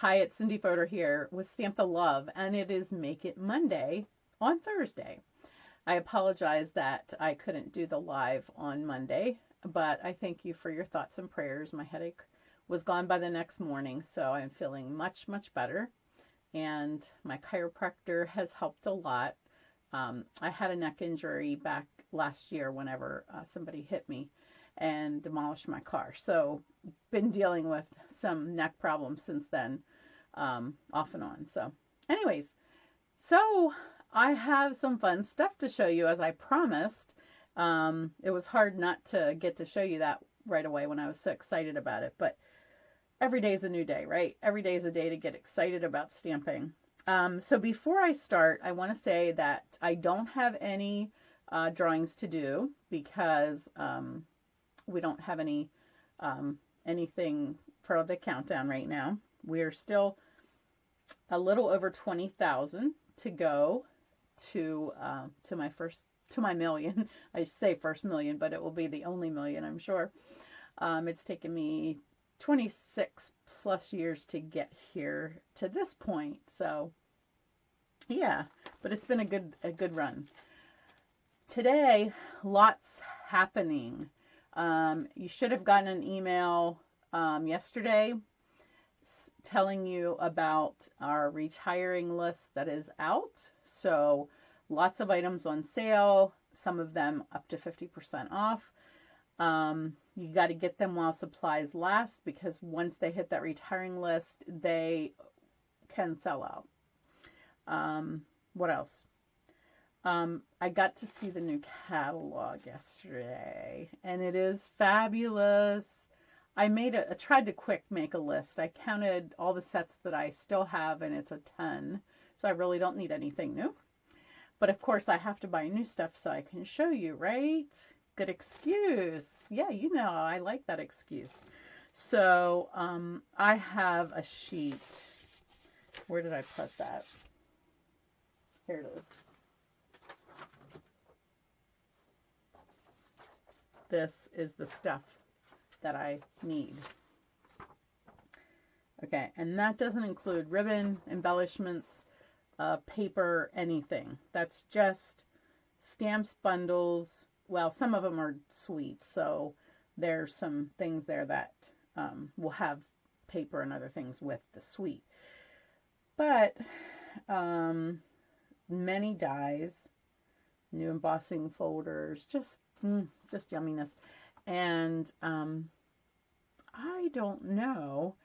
Hi, it's Cindy Fodor here with Stamp the Love, and it is Make It Monday on Thursday. I apologize that I couldn't do the live on Monday, but I thank you for your thoughts and prayers. My headache was gone by the next morning, so I'm feeling much, much better, and my chiropractor has helped a lot. I had a neck injury back last year whenever somebody hit me and demolished my car. So been dealing with some neck problems since then, off and on. So anyways, so I have some fun stuff to show you as I promised. It was hard not to get to show you that right away when I was so excited about it, but every day is a new day, right? Every day is a day to get excited about stamping. So before I start, I want to say that I don't have any drawings to do because we don't have anything for the countdown right now. We're still a little over 20,000 to go to my million. I say first million, but it will be the only million, I'm sure. It's taken me 26 plus years to get here to this point. So yeah, but it's been a good run. Today, lots happening. You should have gotten an email yesterday telling you about our retiring list that is out. So lots of items on sale, some of them up to 50% off. You got to get them while supplies last, because once they hit that retiring list, they can sell out. What else? I got to see the new catalog yesterday, and it is fabulous. I tried to quick make a list. I counted all the sets that I still have, and it's a ton. So I really don't need anything new. But of course, I have to buy new stuff so I can show you, right? Good excuse. Yeah, you know, I like that excuse. So I have a sheet. Where did I put that? Here it is. This is the stuff that I need. Okay, and that doesn't include ribbon, embellishments, paper, anything. That's just stamps, bundles. Well, some of them are sweets, so there's some things there that will have paper and other things with the sweet. But many dies, new embossing folders, just yumminess. And I don't know.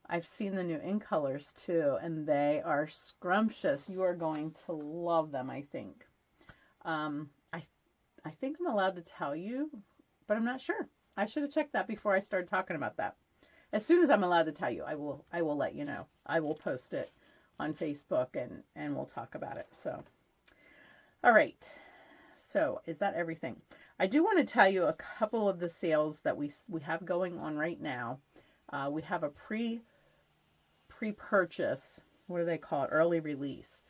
I've seen the new ink colors too, and they are scrumptious. You are going to love them, I think. I think I'm allowed to tell you, but I'm not sure. I should have checked that before I started talking about that. As soon as I'm allowed to tell you, I will let you know. I will post it on Facebook and we'll talk about it. So, all right. So, is that everything? I do want to tell you a couple of the sales that we have going on right now. We have a pre-purchase, what do they call it? Early release.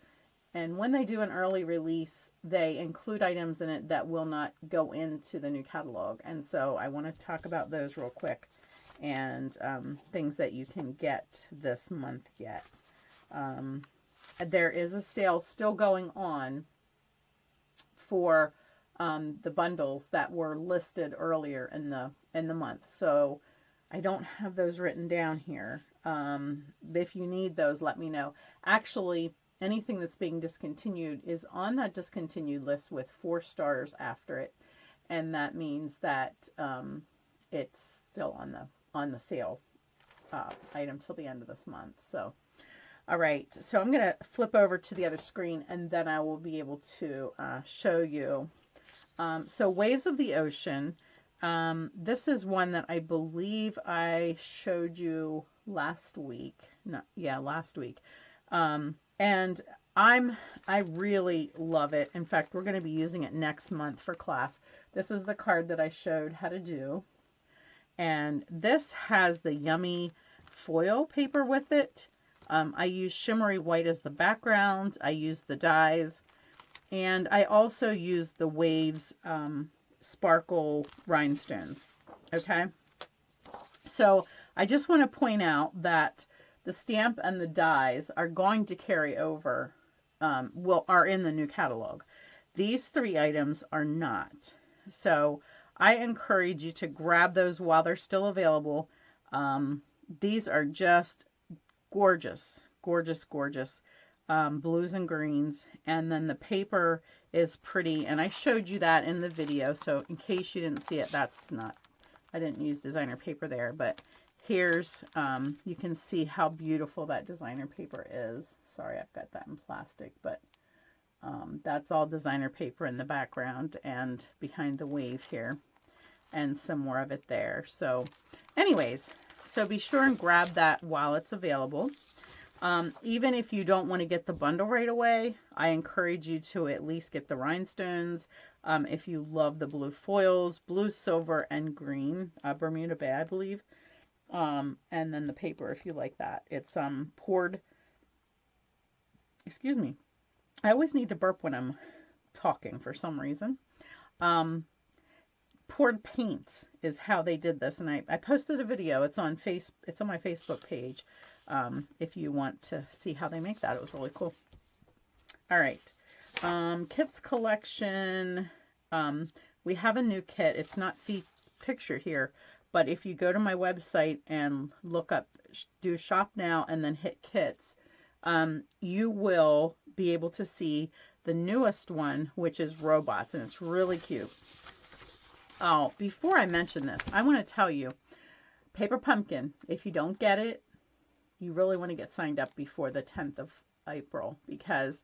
And when they do an early release, they include items in it that will not go into the new catalog. And so I want to talk about those real quick, and things that you can get this month yet. There is a sale still going on for the bundles that were listed earlier in the month. So I don't have those written down here. If you need those, let me know. Actually, anything that's being discontinued is on that discontinued list with 4 stars after it, and that means that it's still on the sale item till the end of this month. So, all right. So I'm gonna flip over to the other screen, and then I will be able to show you. So Waves of the Ocean. This is one that I believe I showed you last week. Last week. And I really love it. In fact, we're going to be using it next month for class. This is the card that I showed how to do. And this has the yummy foil paper with it. I use shimmery white as the background. I use the dies. And I also use the Waves sparkle rhinestones. Okay. So I just want to point out that the stamp and the dies are going to carry over, are in the new catalog. These 3 items are not. So I encourage you to grab those while they're still available. These are just gorgeous, gorgeous, gorgeous blues and greens. And then the paper is pretty. And I showed you that in the video. So in case you didn't see it, that's not, I didn't use designer paper there. But here's, you can see how beautiful that designer paper is. Sorry, I've got that in plastic, but that's all designer paper in the background and behind the wave here, and some more of it there. So anyways, so be sure and grab that while it's available. Even if you don't want to get the bundle right away, I encourage you to at least get the rhinestones. If you love the blue foils, blue, silver, and green, Bermuda Bay, I believe. And then the paper, if you like that. It's poured, excuse me, I always need to burp when I'm talking for some reason. Poured paint is how they did this, and I posted a video. It's on my Facebook page. If you want to see how they make that, it was really cool. All right, kits collection. We have a new kit. It's not pictured here, but if you go to my website and look up, do shop now, and then hit kits, you will be able to see the newest one, which is robots, and it's really cute. Oh, before I mention this, I want to tell you, Paper Pumpkin, if you don't get it, you really want to get signed up before the 10th of April, because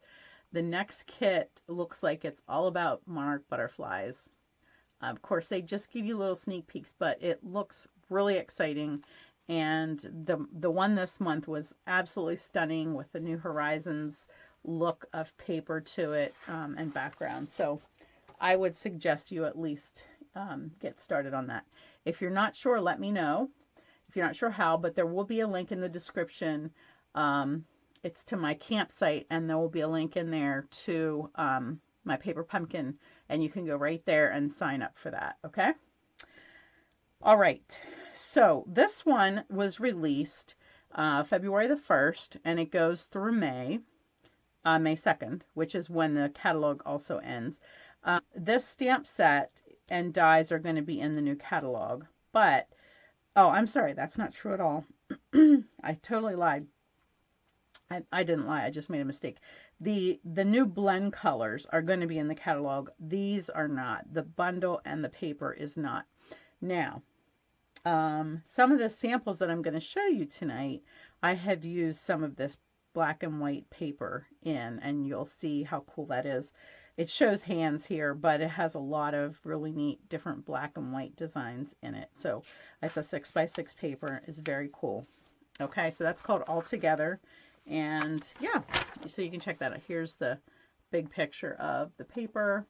the next kit looks like it's all about monarch butterflies. Of course, they just give you little sneak peeks, but it looks really exciting. And the one this month was absolutely stunning with the New Horizons look of paper to it, and background. So I would suggest you at least get started on that. If you're not sure, let me know. If you're not sure how, but there will be a link in the description. It's to my campsite, and there will be a link in there to my Paper Pumpkin, and you can go right there and sign up for that, okay? All right, so this one was released February the 1st, and it goes through May 2nd, which is when the catalog also ends. This stamp set and dies are going to be in the new catalog, but, oh, I'm sorry, that's not true at all. I totally lied. I didn't lie, I just made a mistake. The new blend colors are going to be in the catalog. These are not. The bundle and the paper is not. Now, some of the samples that I'm going to show you tonight, I have used some of this black and white paper in, and you'll see how cool that is. It shows hands here, but it has a lot of really neat different black and white designs in it. So it's a 6x6 paper. It's very cool. Okay, so that's called All Together. And yeah, so you can check that out. Here's the big picture of the paper,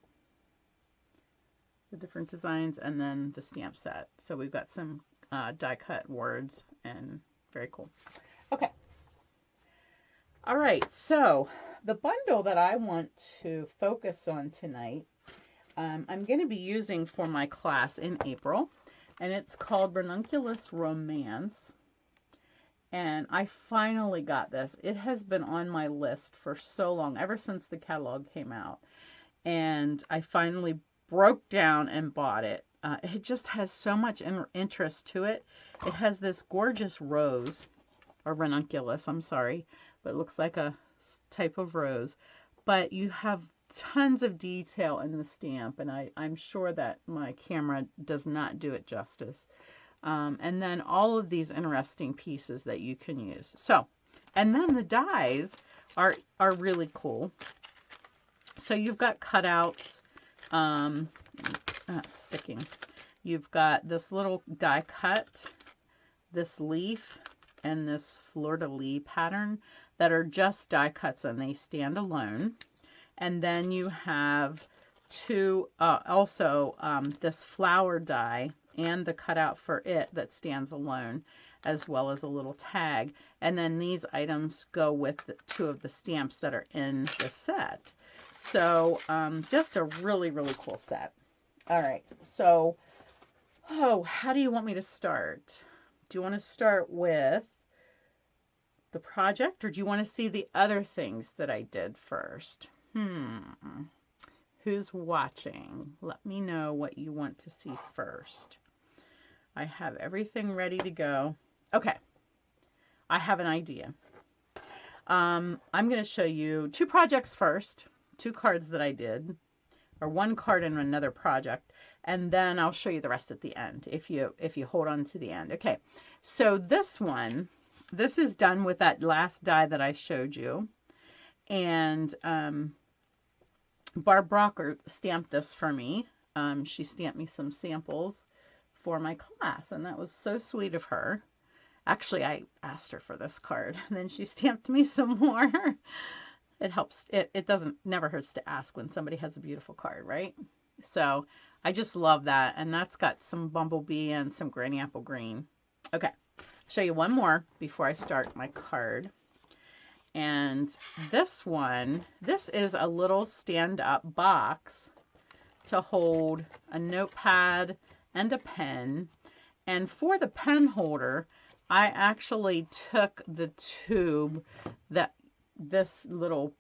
the different designs, and then the stamp set. So we've got some die cut words, and very cool. Okay. All right, so the bundle that I want to focus on tonight, I'm going to be using for my class in April, and it's called Ranunculus Romance. And I finally got this. It has been on my list for so long, ever since the catalog came out. And I finally broke down and bought it. It just has so much interest to it. It has this gorgeous rose, or ranunculus, I'm sorry, but it looks like a type of rose. But you have tons of detail in the stamp, and I'm sure that my camera does not do it justice. And then all of these interesting pieces that you can use. So, and then the dies are really cool. So you've got cutouts, sticking. You've got this little die cut, this leaf, and this fleur-de-lis pattern that are just die cuts, and they stand alone. And then you have two, this flower die and the cutout for it that stands alone, as well as a little tag. And then these items go with two of the stamps that are in the set. So just a really, really cool set. All right, so, how do you want me to start? Do you want to start with the project, or do you want to see the other things that I did first? Who's watching? Let me know what you want to see first. I have everything ready to go. Okay, I have an idea. I'm going to show you 2 projects first, 2 cards that I did, or 1 card in another project, and then I'll show you the rest at the end if you hold on to the end. Okay, so this one, this is done with that last die that I showed you, and Barb Brocker stamped this for me. She stamped me some samples for my class, and that was so sweet of her. Actually, I asked her for this card, and then she stamped me some more. It helps. It never hurts to ask when somebody has a beautiful card, right? So I just love that, and that's got some bumblebee and some granny apple green. Okay, show you one more before I start my card. And this one, this is a little stand-up box to hold a notepad and a pen. And for the pen holder, I actually took the tube that this little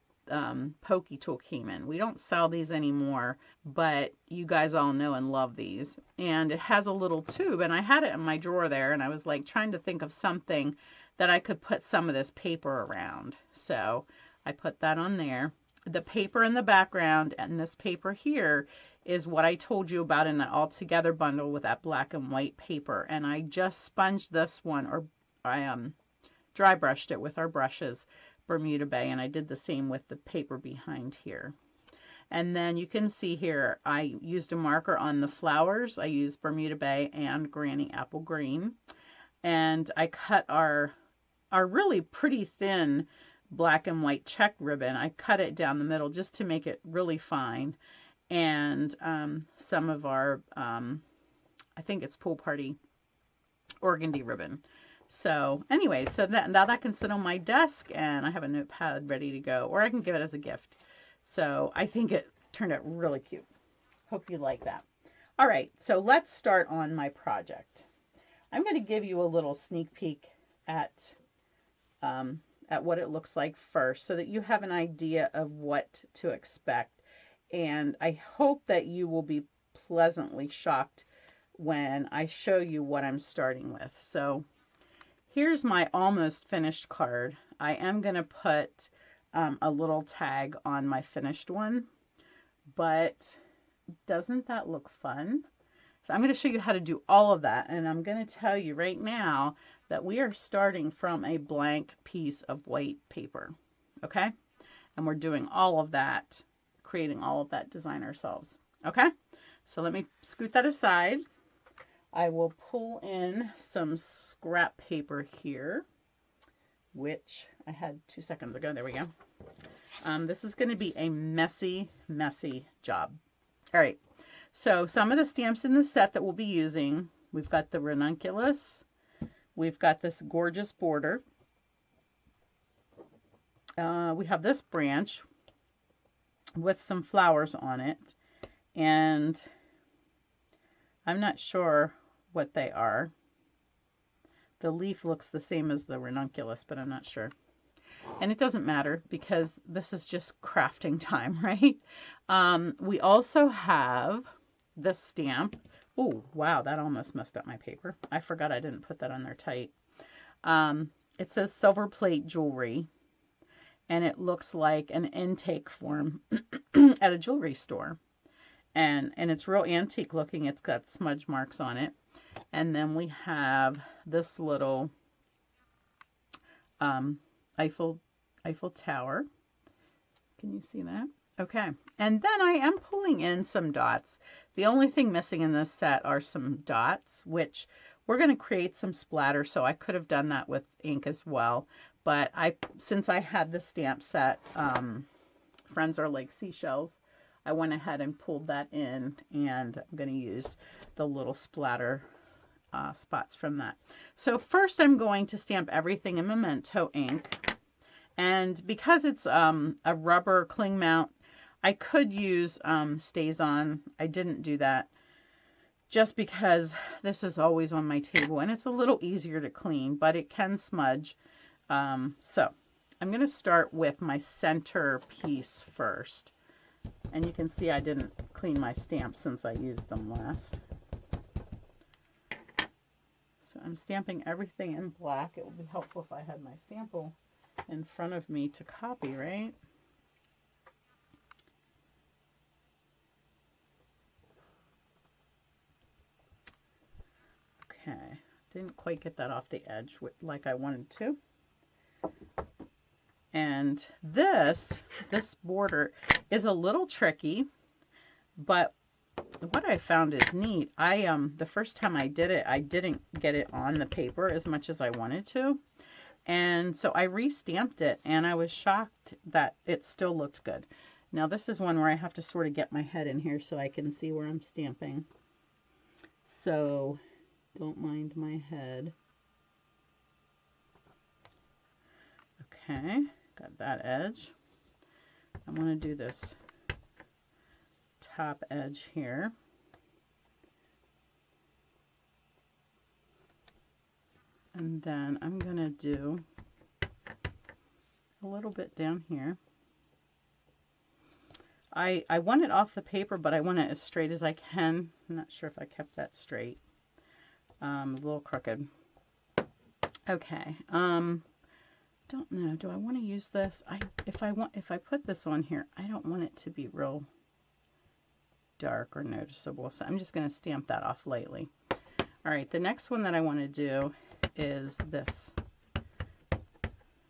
pokey tool came in. We don't sell these anymore, but you guys all know and love these. And it has a little tube, and I had it in my drawer there, and I was like trying to think of something that I could put some of this paper around. So I put that on there. The paper in the background and this paper here is what I told you about in the All Together bundle with that black and white paper. And I just sponged this one, or I dry brushed it with our brushes, Bermuda Bay, and I did the same with the paper behind here. And then you can see here, I used a marker on the flowers. I used Bermuda Bay and Granny Apple Green. And I cut our really pretty thin black and white check ribbon. I cut it down the middle just to make it really fine. And some of our, I think it's Pool Party organdy ribbon. So anyway, so now that can sit on my desk, and I have a notepad ready to go, or I can give it as a gift. So I think it turned out really cute. Hope you like that. All right, so let's start on my project. I'm going to give you a little sneak peek at what it looks like first, so that you have an idea of what to expect. And I hope that you will be pleasantly shocked when I show you what I'm starting with. So here's my almost finished card. I am going to put a little tag on my finished one, but doesn't that look fun? So I'm going to show you how to do all of that, and I'm going to tell you right now that we are starting from a blank piece of white paper, okay? And we're doing all of that, creating all of that design ourselves, okay? So let me scoot that aside. I will pull in some scrap paper here, which I had 2 seconds ago. There we go. This is going to be a messy, messy job. All right. So some of the stamps in the set that we'll be using, we've got the ranunculus. We've got this gorgeous border. We have this branch with some flowers on it. And I'm not sure what they are. The leaf looks the same as the ranunculus, but I'm not sure. And it doesn't matter because this is just crafting time, right? We also have this stamp. Oh, wow, that almost messed up my paper. I forgot I didn't put that on there tight. It says silver plate jewelry, and it looks like an intake form at a jewelry store. And it's real antique looking. It's got smudge marks on it. And then we have this little Eiffel Tower. Can you see that? Okay. And then I am pulling in some dots. The only thing missing in this set are some dots, which we're going to create some splatter. So I could have done that with ink as well. But since I had the stamp set, Friends Are Like Seashells, I went ahead and pulled that in, and I'm going to use the little splatter spots from that. So first I'm going to stamp everything in Memento ink. And because it's a rubber cling mount, I could use StazOn. I didn't do that just because this is always on my table and it's a little easier to clean, but it can smudge. So I'm going to start with my center piece first. And you can see I didn't clean my stamps since I used them last. So I'm stamping everything in black. It would be helpful if I had my sample in front of me to copy, right? Okay, didn't quite get that off the edge like I wanted to. And this border is a little tricky, but what I found is neat. The first time I did it, I didn't get it on the paper as much as I wanted to. And so I re-stamped it, and I was shocked that it still looked good. Now this is one where I have to sort of get my head in here so I can see where I'm stamping. So don't mind my head. Okay, got that edge. I want to do this top edge here. And then I'm going to do a little bit down here. I want it off the paper, but I want it as straight as I can. I'm not sure if I kept that straight. A little crooked. Okay. Don't know. Do I want to use this? If I put this on here, I don't want it to be real dark or noticeable. So I'm just going to stamp that off lightly. All right. The next one that I want to do is this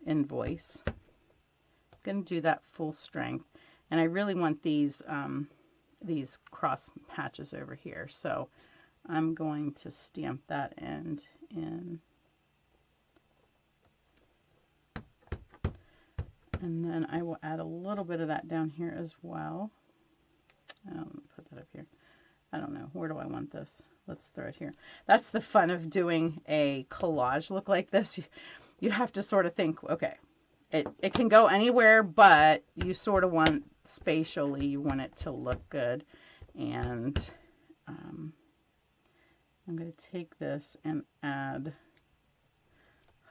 invoice. I'm going to do that full strength, and I really want these cross patches over here. So I'm going to stamp that end in. And then I will add a little bit of that down here as well. Put that up here. I don't know. Where do I want this? Let's throw it here. That's the fun of doing a collage look like this. You have to sort of think, okay, it can go anywhere, but you sort of want spatially, you want it to look good. And I'm going to take this and add,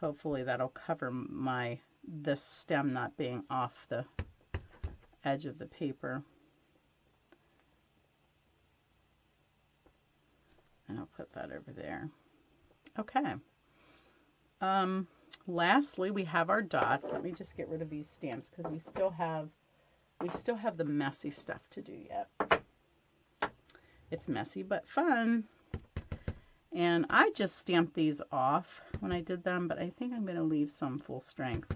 hopefully that'll cover this stem not being off the edge of the paper. And I'll put that over there. Okay. Lastly, we have our dots. Let me just get rid of these stamps because we still have the messy stuff to do yet. It's messy but fun. And I just stamped these off when I did them, but I think I'm going to leave some full strength.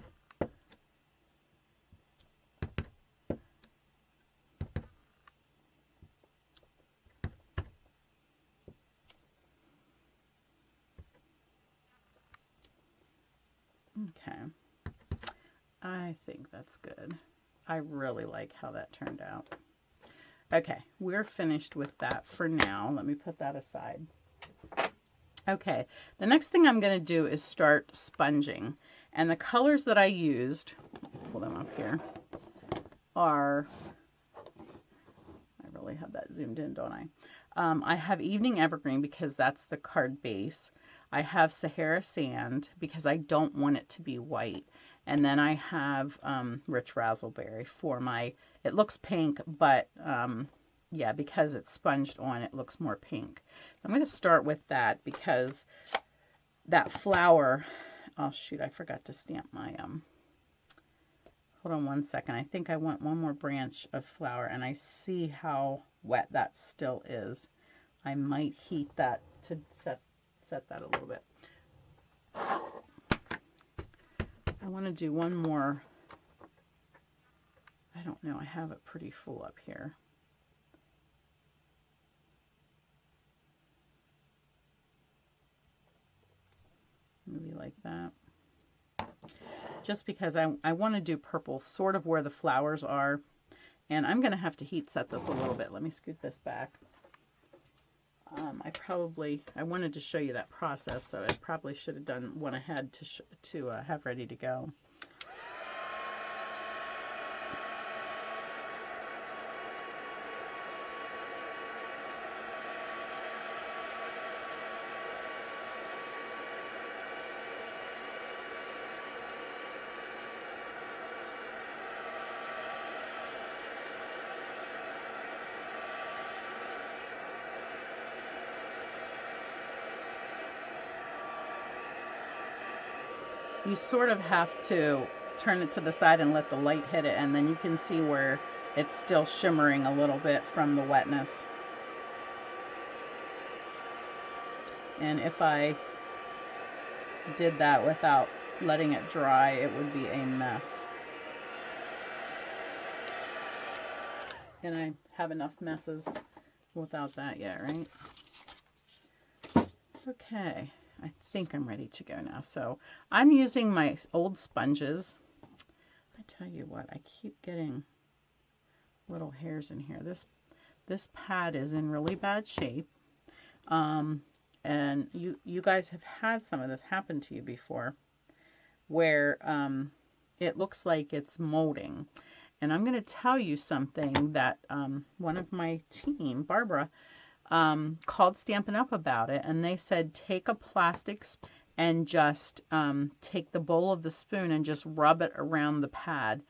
Okay, I think that's good. I really like how that turned out. Okay, we're finished with that for now. Let me put that aside. Okay, the next thing I'm going to do is start sponging. And the colors that I used, pull them up here, are, I really have that zoomed in, don't I? I have Evening Evergreen because that's the card base. I have Sahara Sand because I don't want it to be white. And then I have Rich Razzleberry for my, it looks pink, but yeah, because it's sponged on, it looks more pink. I'm going to start with that because that flower, oh shoot, I forgot to stamp my, hold on one second. I think I want one more branch of flower, and I see how wet that still is. I might heat that to set that a little bit. I want to do one more. I don't know. I have it pretty full up here. Maybe like that. Just because I want to do purple sort of where the flowers are. And I'm going to have to heat set this a little bit. Let me scoot this back. I wanted to show you that process, so I probably should have done one ahead to have ready to go. you sort of have to turn it to the side and let the light hit it, and then you can see where it's still shimmering a little bit from the wetness. And if I did that without letting it dry, it would be a mess. And I have enough messes without that yet, right? Okay, I think I'm ready to go now. So I'm using my old sponges. I tell you what, I keep getting little hairs in here. This pad is in really bad shape. And you guys have had some of this happen to you before, where it looks like it's molding. And I'm going to tell you something that one of my team, Barbara, called Stampin' Up! About it. And they said, take a plastic and just take the bowl of the spoon and just rub it around the pad.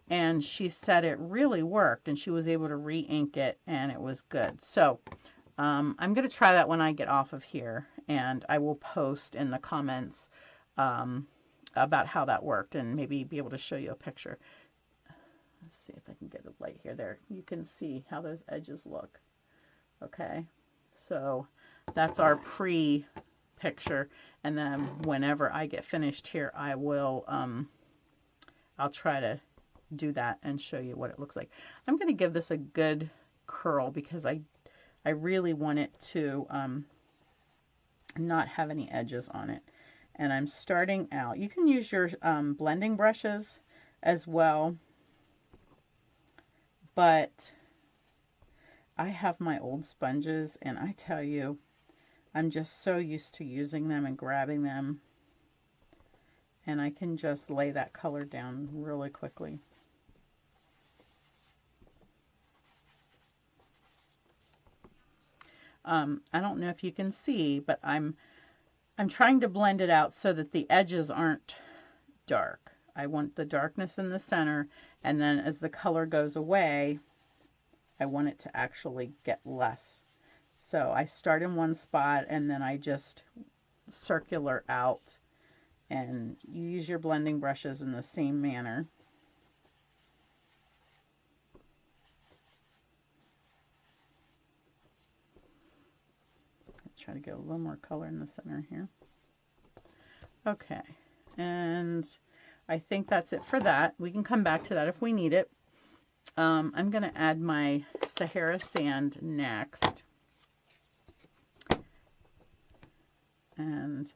And she said it really worked, and she was able to re-ink it, and it was good. So I'm going to try that when I get off of here, and I will post in the comments about how that worked, and maybe be able to show you a picture. Let's see if I can get a light here. There, you can see how those edges look. Okay, so that's our pre-picture, and then whenever I get finished here, I will, I'll try to do that and show you what it looks like. I'm going to give this a good curl because I really want it to not have any edges on it. And I'm starting out. You can use your blending brushes as well, but I have my old sponges, and I tell you, I'm just so used to using them and grabbing them, and I can just lay that color down really quickly. I don't know if you can see, but I'm trying to blend it out so that the edges aren't dark. I want the darkness in the center, and then as the color goes away, I want it to actually get less. So I start in one spot, and then I just circular out, and you use your blending brushes in the same manner. Try to get a little more color in the center here. Okay, and I think that's it for that. We can come back to that if we need it. I'm going to add my Sahara Sand next. And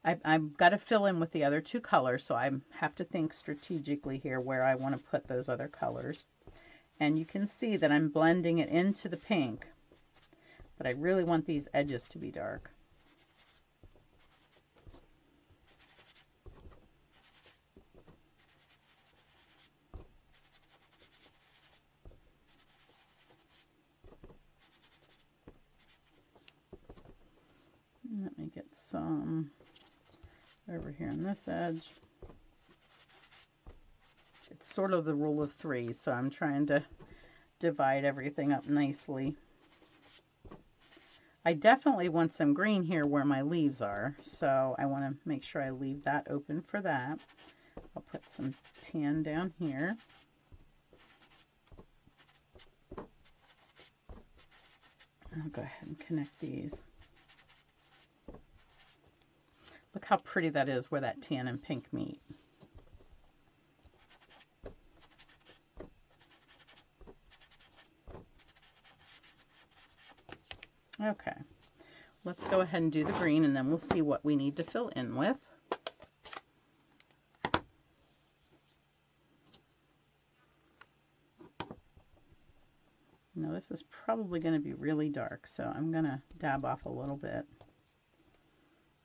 I've got to fill in with the other two colors, so I have to think strategically here where I want to put those other colors. And you can see that I'm blending it into the pink, but I really want these edges to be dark. Let me get some over here on this edge. It's sort of the rule of three, so I'm trying to divide everything up nicely. I definitely want some green here where my leaves are, so I want to make sure I leave that open for that. I'll put some tan down here. I'll go ahead and connect these. Look how pretty that is where that tan and pink meet. Okay, let's go ahead and do the green, and then we'll see what we need to fill in with. Now this is probably going to be really dark, so I'm going to dab off a little bit.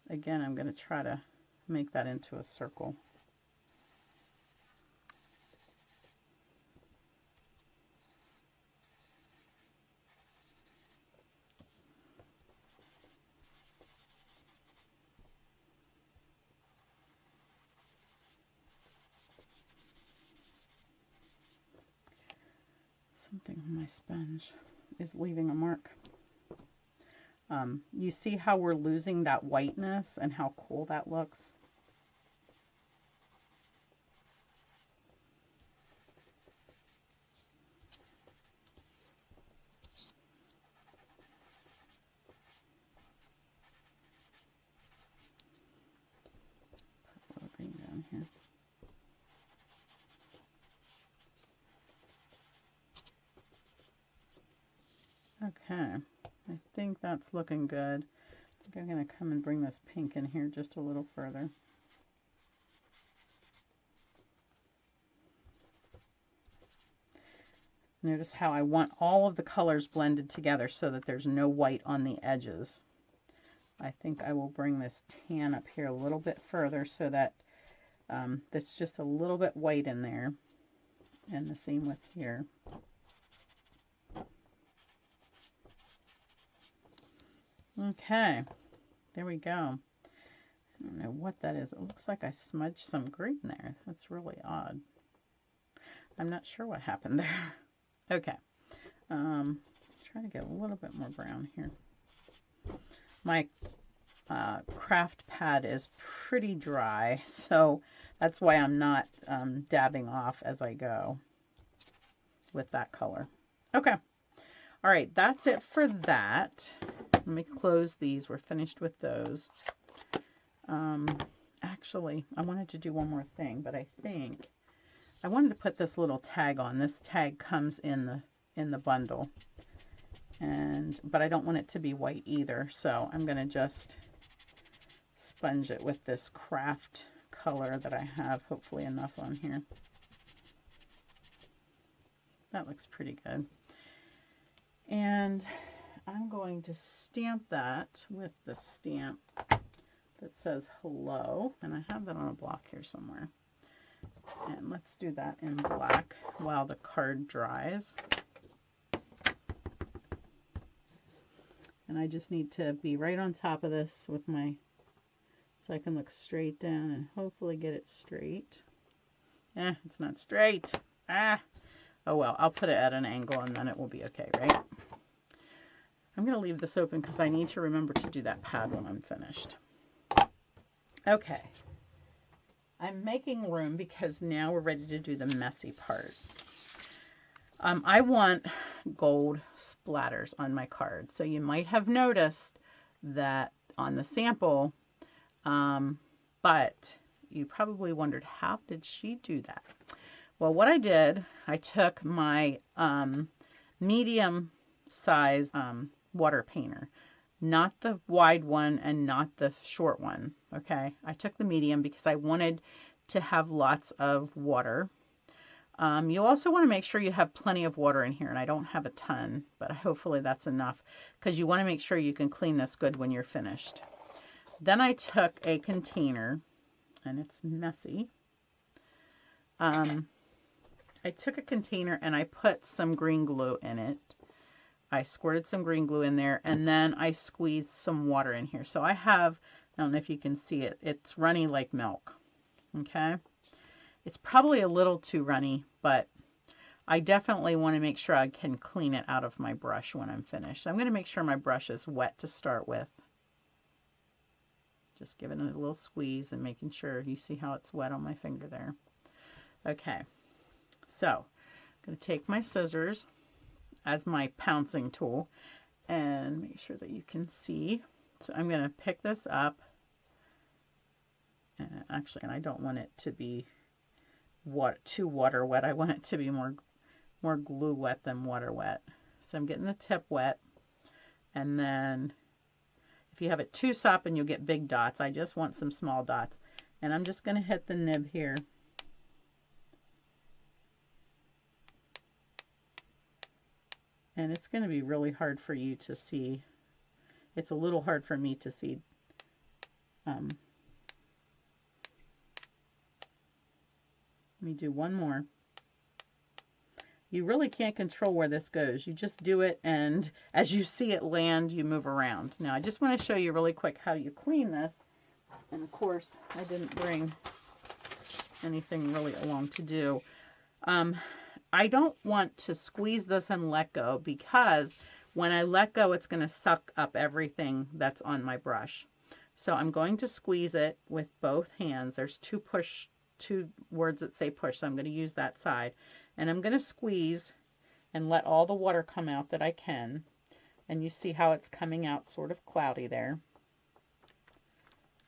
Again, I'm going to try to make that into a circle. Something on my sponge is leaving a mark. You see how we're losing that whiteness and how cool that looks? Okay, I think that's looking good. I think I'm going to come and bring this pink in here just a little further. Notice how I want all of the colors blended together so that there's no white on the edges. I think I will bring this tan up here a little bit further so that that's just a little bit white in there. And the same with here. Okay, there we go. I don't know what that is. It looks like I smudged some green there. That's really odd. I'm not sure what happened there. Okay, try to get a little bit more brown here. My craft pad is pretty dry, so that's why I'm not dabbing off as I go with that color. Okay, all right, that's it for that. Let me close these. We're finished with those. Actually, I wanted to do one more thing, but I think I wanted to put this little tag on. This tag comes in the bundle, but I don't want it to be white either, so I'm going to just sponge it with this craft color that I have, hopefully enough on here. That looks pretty good. And I'm going to stamp that with the stamp that says hello, and I have that on a block here somewhere. And let's do that in black while the card dries. And I just need to be right on top of this with my, so I can look straight down and hopefully get it straight. It's not straight. Oh well, I'll put it at an angle and then it will be okay, right? I'm going to leave this open because I need to remember to do that pad when I'm finished. Okay. I'm making room because now we're ready to do the messy part. I want gold splatters on my card. So you might have noticed that on the sample, but you probably wondered, how did she do that? Well, what I did, I took my medium size water painter, not the wide one and not the short one. Okay, I took the medium because I wanted to have lots of water. You also want to make sure you have plenty of water in here, and I don't have a ton, but hopefully that's enough because you want to make sure you can clean this good when you're finished. Then I took a container, and it's messy. I took a container and I put some green glue in it. I squirted some green glue in there, and then I squeezed some water in here. So I have, I don't know if you can see it, it's runny like milk. Okay. It's probably a little too runny, but I definitely want to make sure I can clean it out of my brush when I'm finished. So I'm going to make sure my brush is wet to start with. Just giving it a little squeeze and making sure you see how it's wet on my finger there. Okay. So I'm going to take my scissors as my pouncing tool and make sure that you can see. So I'm going to pick this up. Actually, and I don't want it to be too water wet. I want it to be more glue wet than water wet. So I'm getting the tip wet, and then if you have it too sopping, you'll get big dots. I just want some small dots, and I'm just going to hit the nib here. And it's going to be really hard for you to see. It's a little hard for me to see. Let me do one more. You really can't control where this goes. You just do it, and as you see it land, you move around. Now, I just want to show you really quick how you clean this. And of course, I didn't bring anything really along to do. I don't want to squeeze this and let go, because when I let go, it's going to suck up everything that's on my brush. So I'm going to squeeze it with both hands. There's two words that say push, so I'm going to use that side. And I'm going to squeeze and let all the water come out that I can. And you see how it's coming out sort of cloudy there.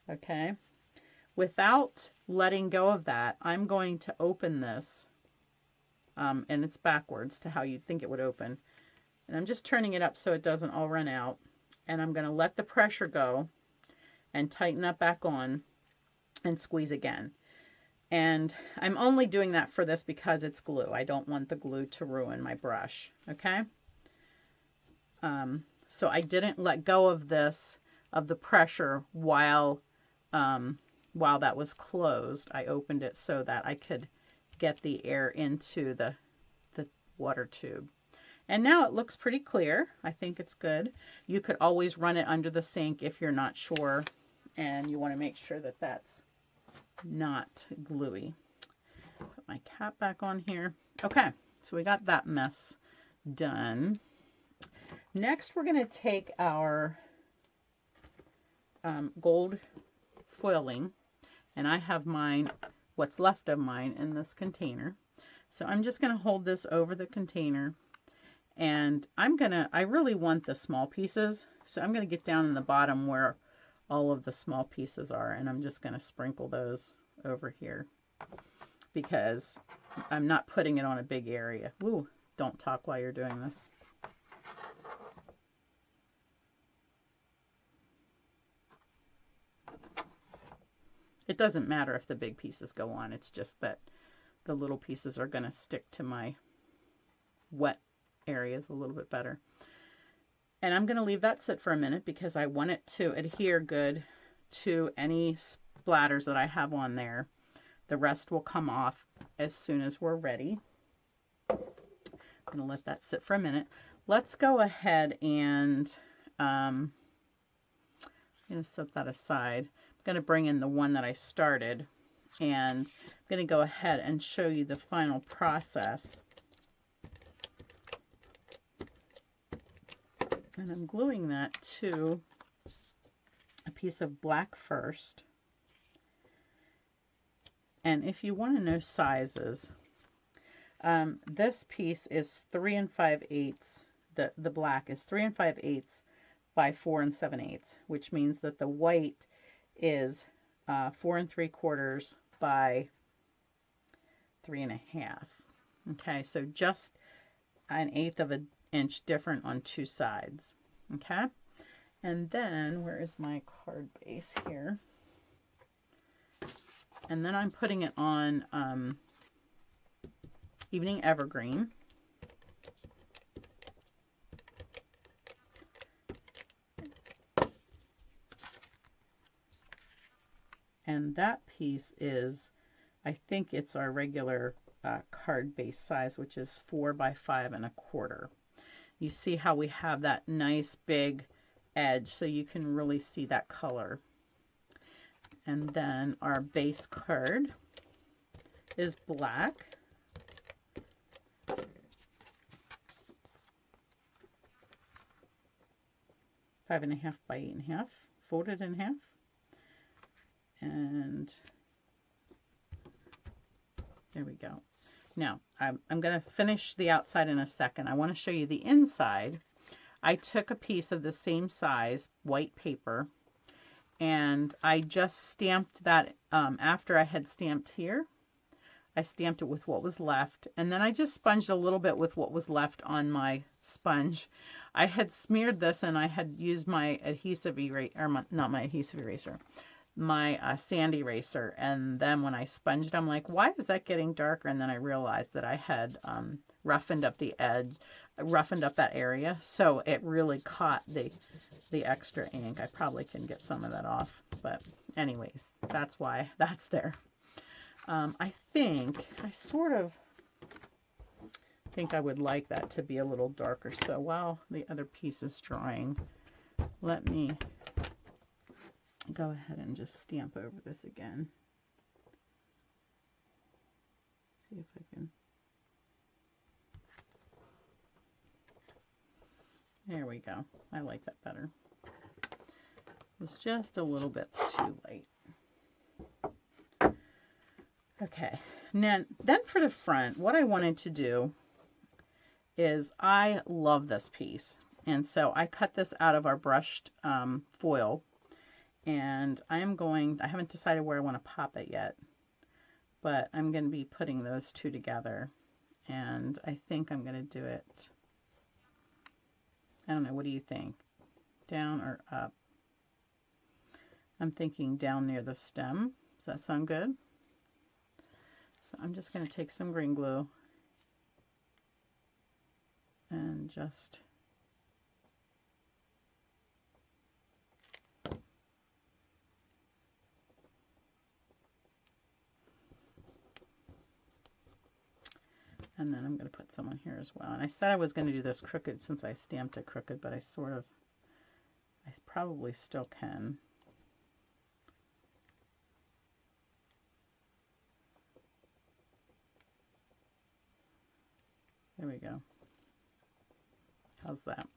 Okay. Without letting go of that, I'm going to open this. And it's backwards to how you'd think it would open. And I'm just turning it up so it doesn't all run out. And I'm going to let the pressure go and tighten that back on and squeeze again. And I'm only doing that for this because it's glue. I don't want the glue to ruin my brush, okay? So I didn't let go of this, of the pressure while that was closed. I opened it so that I could get the air into the water tube. And now it looks pretty clear. I think it's good. You could always run it under the sink if you're not sure and you want to make sure that that's not gluey. Put my cap back on here. Okay, so we got that mess done. Next, we're going to take our gold foiling, and I have mine, what's left of mine, in this container. So I'm just going to hold this over the container, and I really want the small pieces, so I'm going to get down in the bottom where all of the small pieces are, and I'm just going to sprinkle those over here because I'm not putting it on a big area. Ooh, don't talk while you're doing this. It doesn't matter if the big pieces go on, it's just that the little pieces are going to stick to my wet areas a little bit better. And I'm going to leave that sit for a minute because I want it to adhere good to any splatters that I have on there. The rest will come off as soon as we're ready. I'm going to let that sit for a minute. Let's go ahead and I'm going to set that aside. I'm going to bring in the one that I started, and I'm going to go ahead and show you the final process. And I'm gluing that to a piece of black first. And if you want to know sizes, this piece is 3 5/8. The black is 3 5/8 by 4 7/8, which means that the white is 4 3/4 by 3 1/2. Okay, so just 1/8 of an inch different on two sides. Okay, and then where is my card base here? And then I'm putting it on Evening Evergreen. And that piece is, I think it's our regular card base size, which is 4 by 5 1/4. You see how we have that nice big edge, so you can really see that color. And then our base card is black. Five 5.5 by 8 1/2, folded in half. And there we go. Now, I'm going to finish the outside in a second. I want to show you the inside. I took a piece of the same size, white paper, and I just stamped that after I had stamped here. I stamped it with what was left, and then I just sponged a little bit with what was left on my sponge. I had smeared this, and I had used my adhesive eraser, or not my adhesive eraser, my sand eraser, and then when I sponged, I'm like, why is that getting darker? And then I realized that I had roughened up the edge, roughened up that area, so it really caught the extra ink. I probably can get some of that off, but anyways, that's why that's there. I sort of think I would like that to be a little darker, so while the other piece is drying, let me go ahead and just stamp over this again. See if I can. There we go. I like that better. It was just a little bit too light. Okay, now then for the front, what I wanted to do is, I love this piece, and so I cut this out of our brushed foil, and I haven't decided where I want to pop it yet, but I'm going to be putting those two together, and I think I'm going to do it I don't know, what do you think? Down or up? I'm thinking down near the stem. Does that sound good? So I'm just going to take some green glue and just and then I'm going to put some on here as well. And I said I was going to do this crooked since I stamped it crooked, but I probably still can. There we go. How's that?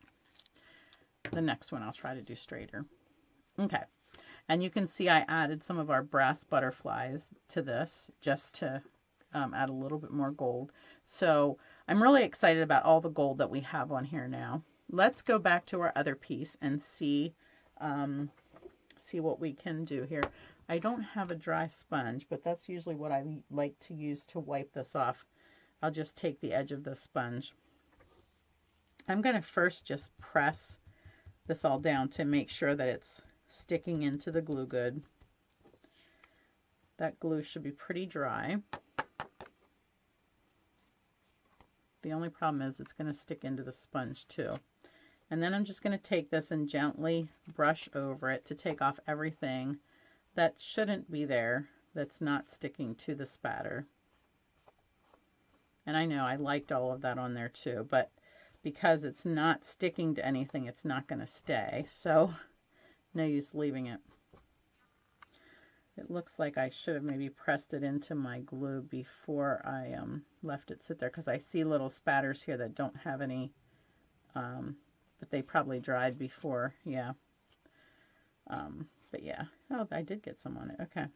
The next one I'll try to do straighter. Okay. And you can see I added some of our brass butterflies to this just to add a little bit more gold. So I'm really excited about all the gold that we have on here now. Let's go back to our other piece and see what we can do here. I don't have a dry sponge, but that's usually what I like to use to wipe this off. I'll just take the edge of the sponge. I'm going to first just press this all down to make sure that it's sticking into the glue good. That glue should be pretty dry. The only problem is it's going to stick into the sponge too. And then I'm just going to take this and gently brush over it to take off everything that shouldn't be there, that's not sticking to the spatter. And I know I liked all of that on there too, but because it's not sticking to anything, it's not going to stay. So no use leaving it. It looks like I should have maybe pressed it into my glue before I left it sit there, because I see little spatters here that don't have any, but they probably dried before. Yeah. But yeah. Oh, I did get some on it. Okay.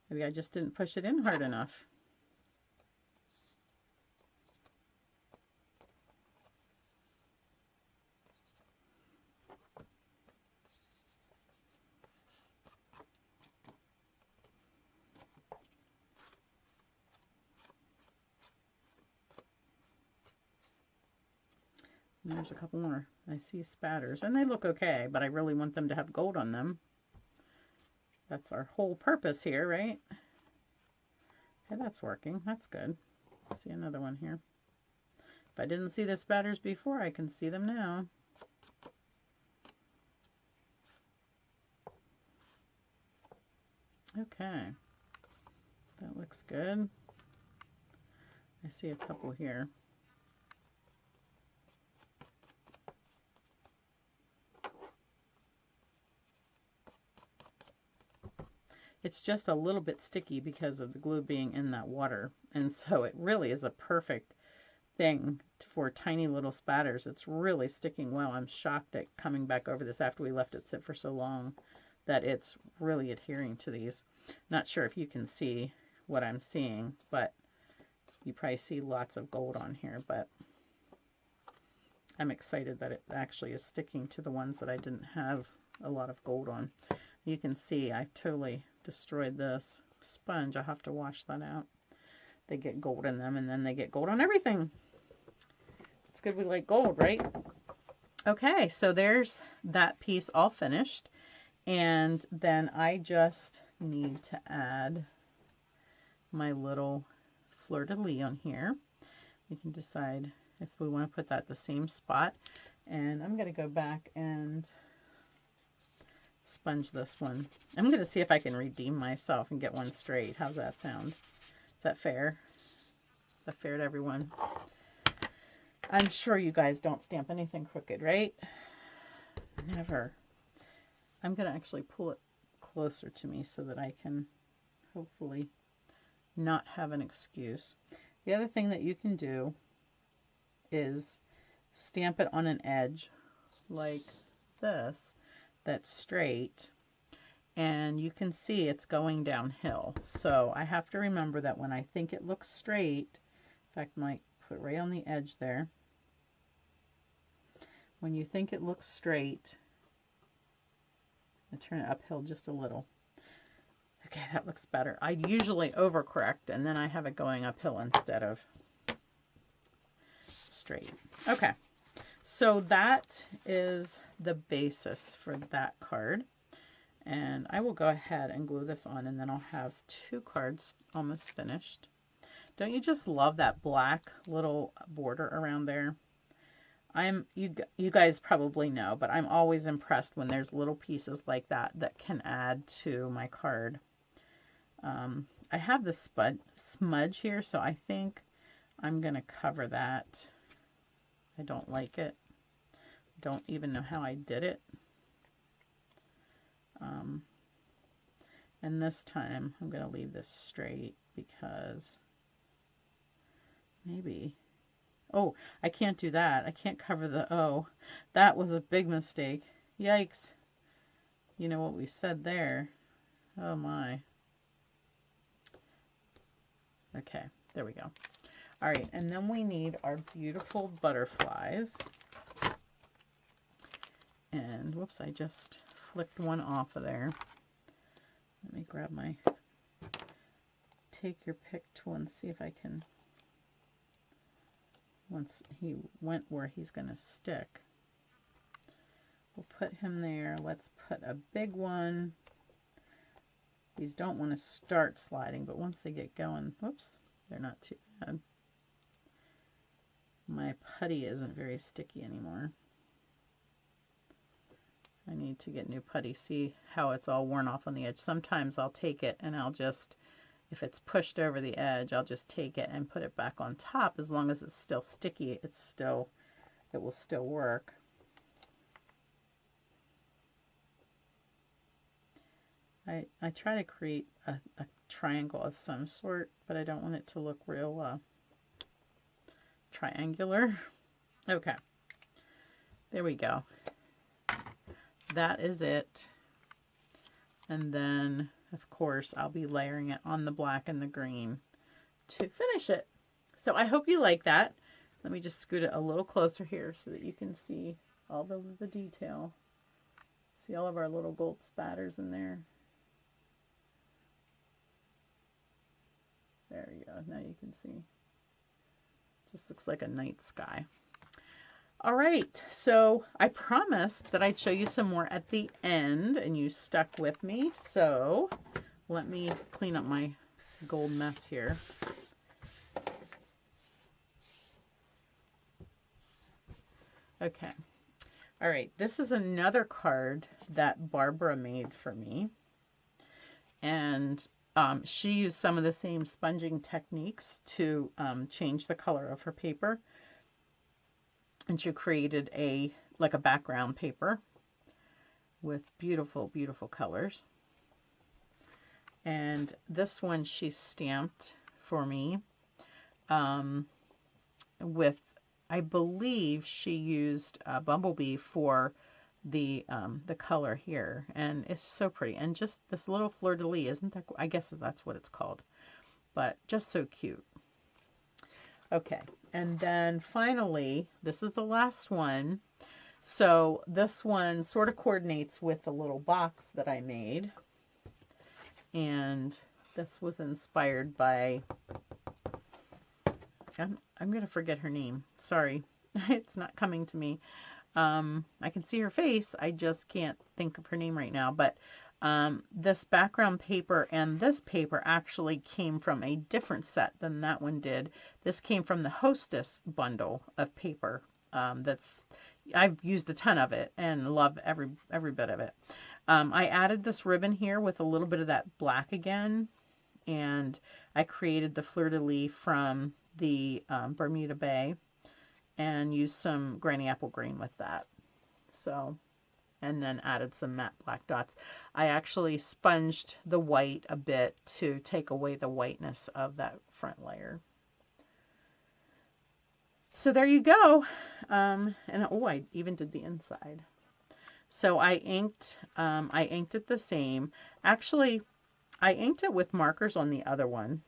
Maybe I just didn't push it in hard enough. And there's a couple more. I see spatters, and they look okay, but I really want them to have gold on them. That's our whole purpose here, right? Okay, that's working. That's good. See another one here. If I didn't see the spatters before, I can see them now. Okay. That looks good. I see a couple here. It's just a little bit sticky because of the glue being in that water. And so it really is a perfect thing for tiny little spatters. It's really sticking well. I'm shocked at coming back over this after we left it sit for so long that it's really adhering to these. Not sure if you can see what I'm seeing, but you probably see lots of gold on here, but I'm excited that it actually is sticking to the ones that I didn't have a lot of gold on. You can see I totally destroyed this sponge. I have to wash that out. They get gold in them, and then they get gold on everything. It's good we like gold, right? Okay, so there's that piece all finished. And then I just need to add my little fleur-de-lis on here. We can decide if we want to put that the same spot. And I'm going to go back and sponge this one. I'm going to see if I can redeem myself and get one straight. How's that sound? Is that fair? Is that fair to everyone? I'm sure you guys don't stamp anything crooked, right? Never. I'm going to actually pull it closer to me so that I can hopefully not have an excuse. The other thing that you can do is stamp it on an edge like this that's straight, and you can see it's going downhill. So I have to remember that when I think it looks straight, in fact, I might put right on the edge there. When you think it looks straight, I turn it uphill just a little. Okay, that looks better. I usually overcorrect, and then I have it going uphill instead of straight. Okay, So that is the basis for that card. And I will go ahead and glue this on, and then I'll have 2 cards almost finished. Don't you just love that black little border around there? You guys probably know, but I'm always impressed when there's little pieces like that that can add to my card. I have the smudge here, so I think I'm going to cover that. I don't like it. Don't even know how I did it. And this time I'm going to leave this straight because maybe, oh, I can't do that. I can't cover the O. That was a big mistake. Yikes. You know what we said there. Oh my. Okay, there we go. All right, and then we need our beautiful butterflies. And whoops, I just flicked one off of there. Let me grab my take your pick tool and see if I can, once he went where he's going to stick. We'll put him there. Let's put a big one. These don't want to start sliding, but once they get going, whoops, they're not too bad. My putty isn't very sticky anymore. I need to get new putty. See how it's all worn off on the edge. Sometimes I'll take it and I'll just, if it's pushed over the edge, I'll just take it and put it back on top. As long as it's still sticky, it will still work. I try to create a triangle of some sort, but I don't want it to look real triangular. Okay, there we go. That is it. And then, of course, I'll be layering it on the black and the green to finish it. So I hope you like that. Let me just scoot it a little closer here so that you can see all of the detail. See all of our little gold spatters in there. There you go. Now you can see. Just looks like a night sky. All right, so I promised that I'd show you some more at the end, and you stuck with me. So let me clean up my gold mess here. Okay. All right, this is another card that Barbara made for me. And she used some of the same sponging techniques to change the color of her paper. And she created like a background paper with beautiful, beautiful colors. And this one she stamped for me with, I believe she used Bumblebee for the color here. And it's so pretty. And just this little fleur-de-lis, isn't that, I guess that's what it's called. But just so cute. Okay, and then finally, this is the last one. So this one sort of coordinates with the little box that I made. And this was inspired by, I'm going to forget her name. Sorry, it's not coming to me. I can see her face. I just can't think of her name right now. But this background paper and this paper actually came from a different set than that one did. This came from the Hostess bundle of paper. I've used a ton of it and love every bit of it. I added this ribbon here with a little bit of that black again, and I created the fleur-de-lis from the Bermuda Bay and used some Granny Apple Green with that. So, and then added some matte black dots. I actually sponged the white a bit to take away the whiteness of that front layer. So there you go. And oh, I even did the inside. So I inked it the same. Actually, I inked it with markers on the other one.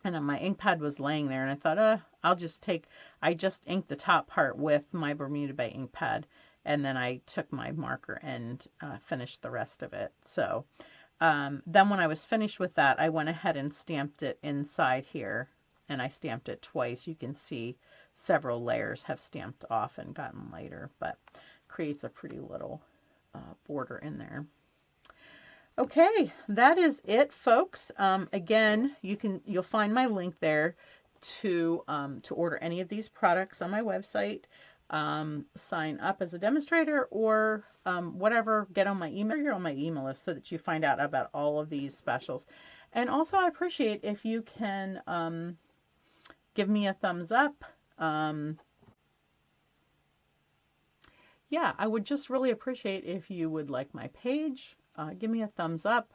And my ink pad was laying there, and I thought, I just inked the top part with my Bermuda Bay ink pad. And then I took my marker and finished the rest of it. So then when I was finished with that, I went ahead and stamped it inside here. And I stamped it twice. You can see several layers have stamped off and gotten lighter, but creates a pretty little border in there. Okay, that is it, folks. Again, you'll find my link there to order any of these products on my website. Sign up as a demonstrator or whatever. Get on my email. You're on my email list so that you find out about all of these specials. And also, I appreciate if you can give me a thumbs up. Yeah, I would just really appreciate if you would like my page. Give me a thumbs up.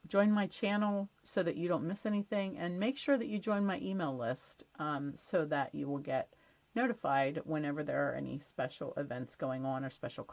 Join my channel so that you don't miss anything, and make sure that you join my email list so that you will get notified whenever there are any special events going on or special classes.